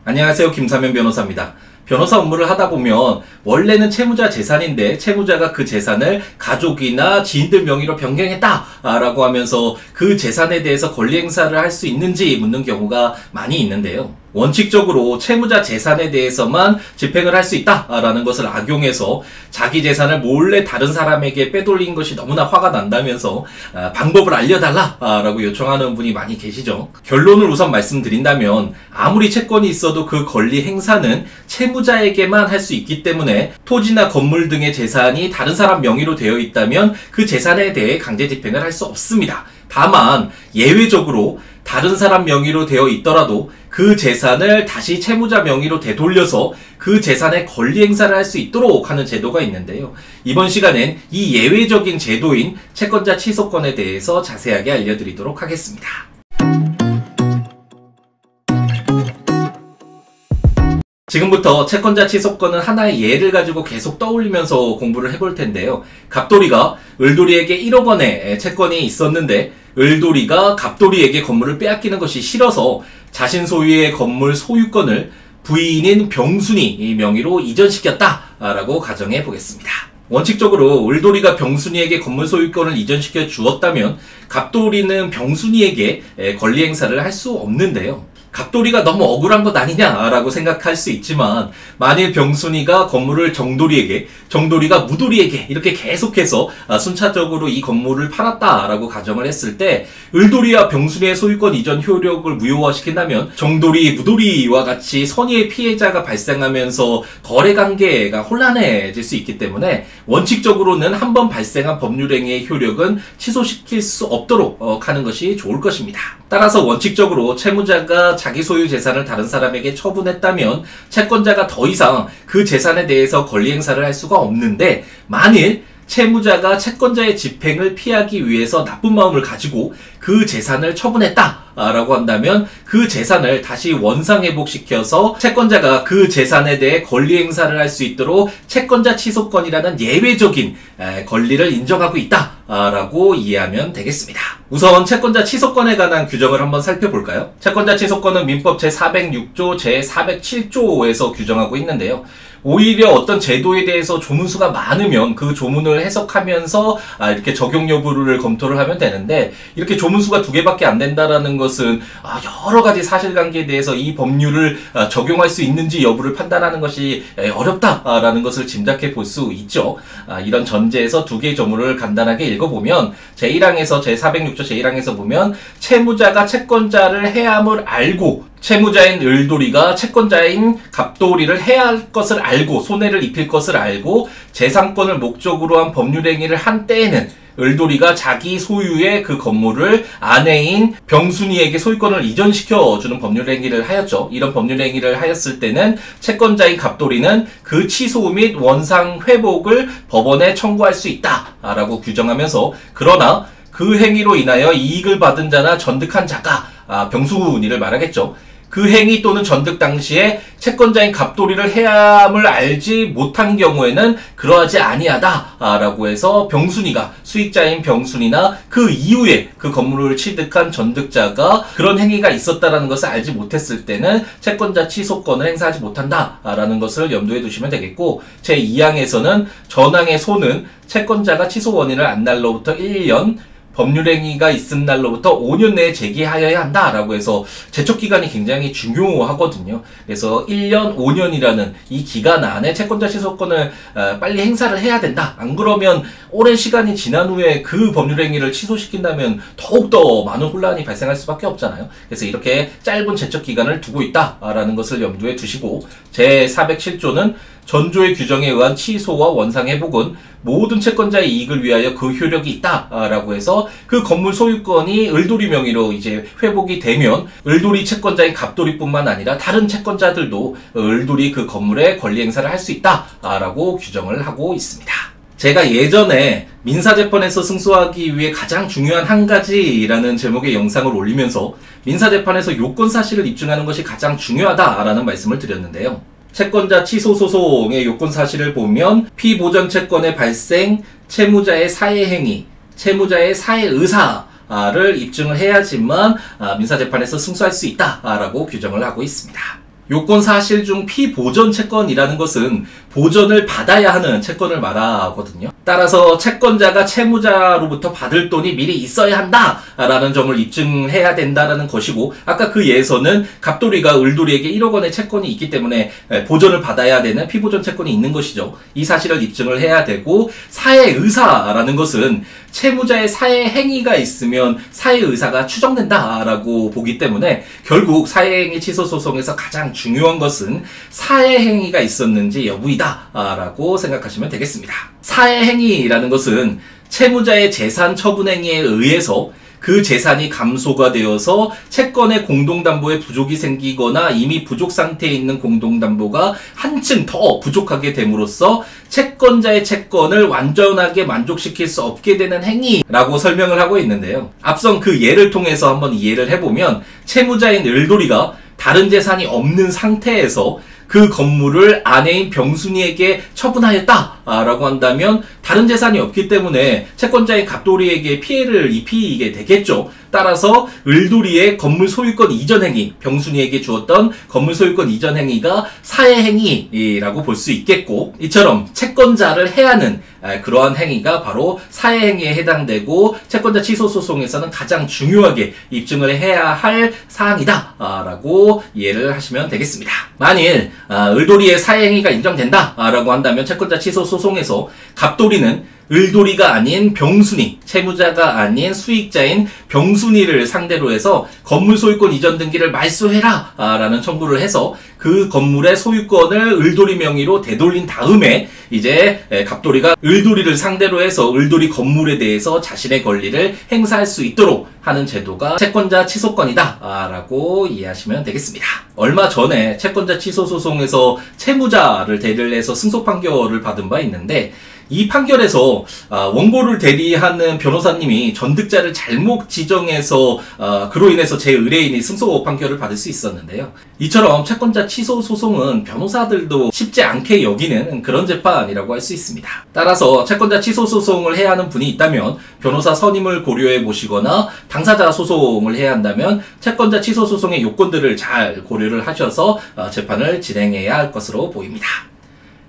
안녕하세요. 김사면 변호사입니다. 변호사 업무를 하다 보면 원래는 채무자 재산인데 채무자가 그 재산을 가족이나 지인들 명의로 변경했다 라고 하면서 그 재산에 대해서 권리 행사를 할 수 있는지 묻는 경우가 많이 있는데요. 원칙적으로 채무자 재산에 대해서만 집행을 할 수 있다라는 것을 악용해서 자기 재산을 몰래 다른 사람에게 빼돌린 것이 너무나 화가 난다면서 방법을 알려달라라고 요청하는 분이 많이 계시죠. 결론을 우선 말씀드린다면 아무리 채권이 있어도 그 권리 행사는 채무자에게만 할 수 있기 때문에 토지나 건물 등의 재산이 다른 사람 명의로 되어 있다면 그 재산에 대해 강제 집행을 할 수 없습니다. 다만 예외적으로 다른 사람 명의로 되어 있더라도 그 재산을 다시 채무자 명의로 되돌려서 그 재산의 권리 행사를 할 수 있도록 하는 제도가 있는데요. 이번 시간엔 이 예외적인 제도인 채권자 취소권에 대해서 자세하게 알려드리도록 하겠습니다. 지금부터 채권자 취소권은 하나의 예를 가지고 계속 떠올리면서 공부를 해볼 텐데요. 갑돌이가 을돌이에게 1억 원의 채권이 있었는데 을돌이가 갑돌이에게 건물을 빼앗기는 것이 싫어서 자신 소유의 건물 소유권을 부인인 병순이 명의로 이전시켰다라고 가정해 보겠습니다. 원칙적으로 을돌이가 병순이에게 건물 소유권을 이전시켜 주었다면 갑돌이는 병순이에게 권리 행사를 할 수 없는데요. 갑돌이가 너무 억울한 것 아니냐라고 생각할 수 있지만 만일 병순이가 건물을 정돌이에게, 정돌이가 무돌이에게 이렇게 계속해서 순차적으로 이 건물을 팔았다라고 가정을 했을 때 을돌이와 병순이의 소유권 이전 효력을 무효화시킨다면 정돌이, 무돌이와 같이 선의의 피해자가 발생하면서 거래관계가 혼란해질 수 있기 때문에 원칙적으로는 한 번 발생한 법률행위의 효력은 취소시킬 수 없도록 하는 것이 좋을 것입니다. 따라서 원칙적으로 채무자가 자기 소유 재산을 다른 사람에게 처분했다면 채권자가 더 이상 그 재산에 대해서 권리 행사를 할 수가 없는데 만일 채무자가 채권자의 집행을 피하기 위해서 나쁜 마음을 가지고 그 재산을 처분했다라고 한다면 그 재산을 다시 원상회복시켜서 채권자가 그 재산에 대해 권리 행사를 할 수 있도록 채권자 취소권이라는 예외적인 권리를 인정하고 있다라고 이해하면 되겠습니다. 우선 채권자 취소권에 관한 규정을 한번 살펴볼까요? 채권자 취소권은 민법 제406조, 제407조에서 규정하고 있는데요. 오히려 어떤 제도에 대해서 조문수가 많으면 그 조문을 해석하면서 이렇게 적용 여부를 검토를 하면 되는데 이렇게 조문수가 2개밖에 안 된다라는 것은 여러 가지 사실관계에 대해서 이 법률을 적용할 수 있는지 여부를 판단하는 것이 어렵다라는 것을 짐작해 볼 수 있죠. 이런 전제에서 2개의 조문을 간단하게 읽어보면 제1항에서 제406조 제1항에서 보면 채무자가 채권자를 해함을 알고 채무자인 을돌이가 채권자인 갑돌이를 해야 할 것을 알고 손해를 입힐 것을 알고 재산권을 목적으로 한 법률행위를 한 때에는 을돌이가 자기 소유의 그 건물을 아내인 병순이에게 소유권을 이전시켜주는 법률행위를 하였죠. 이런 법률행위를 하였을 때는 채권자인 갑돌이는 그 취소 및 원상회복을 법원에 청구할 수 있다라고 규정하면서 그러나 그 행위로 인하여 이익을 받은 자나 전득한 자가 병순이를 말하겠죠. 그 행위 또는 전득 당시에 채권자인 갑돌이를 해함을 알지 못한 경우에는 그러하지 아니하다라고 해서 병순이가 수익자인 병순이나 그 이후에 그 건물을 취득한 전득자가 그런 행위가 있었다라는 것을 알지 못했을 때는 채권자 취소권을 행사하지 못한다라는 것을 염두에 두시면 되겠고 제2항에서는 전항의 소는 채권자가 취소 원인을 안 날로부터 1년 법률행위가 있은 날로부터 5년 내에 제기하여야 한다라고 해서 제척기간이 굉장히 중요하거든요. 그래서 1년, 5년이라는 이 기간 안에 채권자 취소권을 빨리 행사를 해야 된다. 안 그러면 오랜 시간이 지난 후에 그 법률행위를 취소시킨다면 더욱더 많은 혼란이 발생할 수밖에 없잖아요. 그래서 이렇게 짧은 제척기간을 두고 있다라는 것을 염두에 두시고 제407조는 전조의 규정에 의한 취소와 원상회복은 모든 채권자의 이익을 위하여 그 효력이 있다라고 해서 그 건물 소유권이 을돌이 명의로 이제 회복이 되면 을돌이 채권자인 갑돌이뿐만 아니라 다른 채권자들도 을돌이 그 건물에 권리 행사를 할 수 있다라고 규정을 하고 있습니다. 제가 예전에 민사재판에서 승소하기 위해 가장 중요한 한 가지라는 제목의 영상을 올리면서 민사재판에서 요건사실을 입증하는 것이 가장 중요하다라는 말씀을 드렸는데요. 채권자 취소 소송의 요건 사실을 보면 피보전 채권의 발생, 채무자의 사회 행위, 채무자의 사회 의사를 입증을 해야지만 민사재판에서 승소할 수 있다라고 규정을 하고 있습니다. 요건 사실 중 피보전 채권이라는 것은 보전을 받아야 하는 채권을 말하거든요. 따라서 채권자가 채무자로부터 받을 돈이 미리 있어야 한다라는 점을 입증해야 된다라는 것이고, 아까 그 예에서는 갑돌이가 을돌이에게 1억 원의 채권이 있기 때문에 보전을 받아야 되는 피보전 채권이 있는 것이죠. 이 사실을 입증을 해야 되고, 사해의사라는 것은 채무자의 사해 행위가 있으면 사해의사가 추정된다라고 보기 때문에 결국 사해행위 취소 소송에서 가장 중요한 것은 사해행위가 있었는지 여부이다 라고 생각하시면 되겠습니다. 사해행위라는 것은 채무자의 재산 처분행위에 의해서 그 재산이 감소가 되어서 채권의 공동담보에 부족이 생기거나 이미 부족 상태에 있는 공동담보가 한층 더 부족하게 됨으로써 채권자의 채권을 완전하게 만족시킬 수 없게 되는 행위라고 설명을 하고 있는데요. 앞선 그 예를 통해서 한번 이해를 해보면, 채무자인 을돌이가 다른 재산이 없는 상태에서 그 건물을 아내인 병순이에게 처분하였다라고 한다면 다른 재산이 없기 때문에 채권자인 갑돌이에게 피해를 입히게 되겠죠. 따라서 을돌이의 건물 소유권 이전 행위, 병순이에게 주었던 건물 소유권 이전 행위가 사해행위라고 볼 수 있겠고, 이처럼 채권자를 해하는 그러한 행위가 바로 사해행위에 해당되고 채권자 취소 소송에서는 가장 중요하게 입증을 해야 할 사항이다 라고 이해를 하시면 되겠습니다. 만일 을돌이의 사해행위가 인정된다라고 한다면 채권자 취소 소송에서 갑돌이는 을돌이가 아닌 병순이, 채무자가 아닌 수익자인 병순이를 상대로 해서 건물 소유권 이전 등기를 말소해라 라는 청구를 해서 그 건물의 소유권을 을돌이 명의로 되돌린 다음에 이제 갑돌이가 을돌이를 상대로 해서 을돌이 건물에 대해서 자신의 권리를 행사할 수 있도록 하는 제도가 채권자 취소권이다 라고 이해하시면 되겠습니다. 얼마 전에 채권자 취소 소송에서 채무자를 대리를 해서 승소 판결을 받은 바 있는데, 이 판결에서 원고를 대리하는 변호사님이 전득자를 잘못 지정해서 그로 인해서 제 의뢰인이 승소 판결을 받을 수 있었는데요. 이처럼 채권자 취소 소송은 변호사들도 쉽지 않게 여기는 그런 재판이라고 할 수 있습니다. 따라서 채권자 취소 소송을 해야 하는 분이 있다면 변호사 선임을 고려해 보시거나, 당사자 소송을 해야 한다면 채권자 취소 소송의 요건들을 잘 고려를 하셔서 재판을 진행해야 할 것으로 보입니다.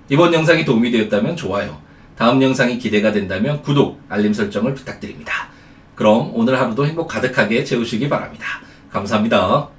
이번 영상이 도움이 되었다면 좋아요, 다음 영상이 기대가 된다면 구독, 알림 설정을 부탁드립니다. 그럼 오늘 하루도 행복 가득하게 채우시기 바랍니다. 감사합니다.